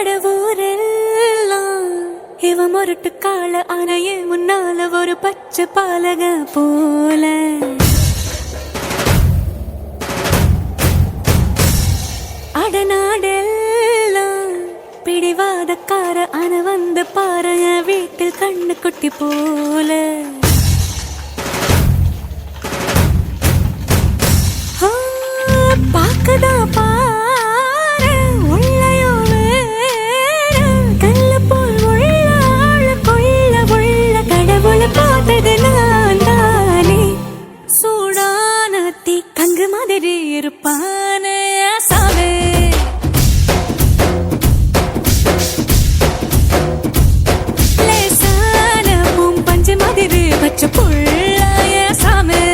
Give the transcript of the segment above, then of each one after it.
கடவுரெல்லாம் இவ முரட்டு கால அணைய முன்னால ஒரு பச்சை பாலக போல அடநாடெல்லாம் பிடிவாதக்கார அன வந்து பாரு வீட்டில் கண்ணு குட்டி போல பாக்கதா பாரு உள்ளயோ வேறு கல்ல போல் உள்ள கொள்ள உள்ள கடவுளை பார்த்தது நான் தானே சூடான தீ கங்கு மாதிரி இருப்பானே சாவே லேசான பூம் பஞ்சு மாதிரி பச்சை புள்ளாய சாமே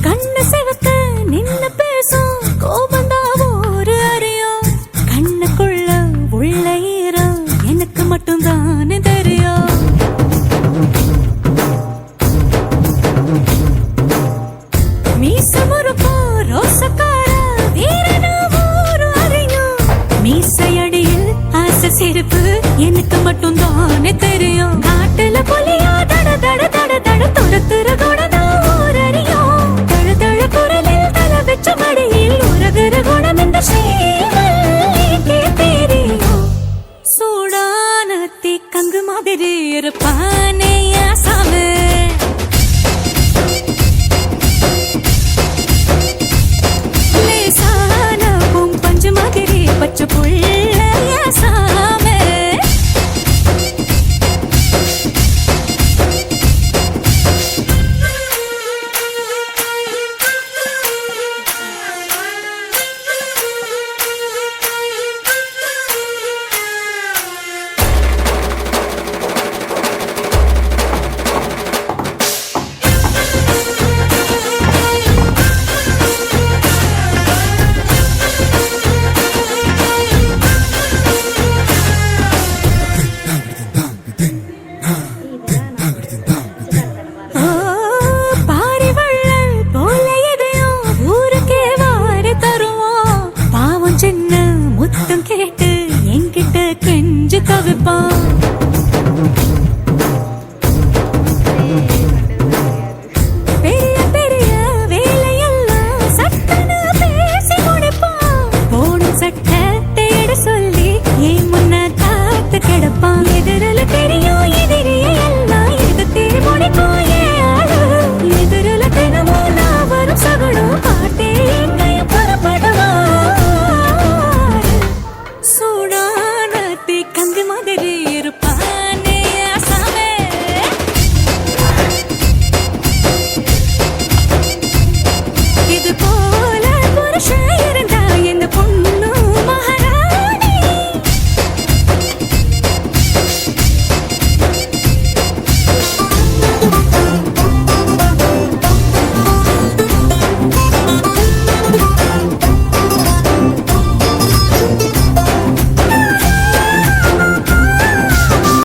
கண்ணு செவக்க நின்னு பேசும் கோபந்தா ஒரு அறியும் கண்ணுக்குள்ள உள்ள ஈரம் எனக்கு மட்டும் தானே தெரியும் மீச முறுப்போ ரோசக்கார வீரனா ஒரு அறியும் மீசையடியில் ஆசை சிரிப்பு எனக்கு மட்டும் தானே தெரியும் காட்டுல புலியா தட தட தட தட துரத்துற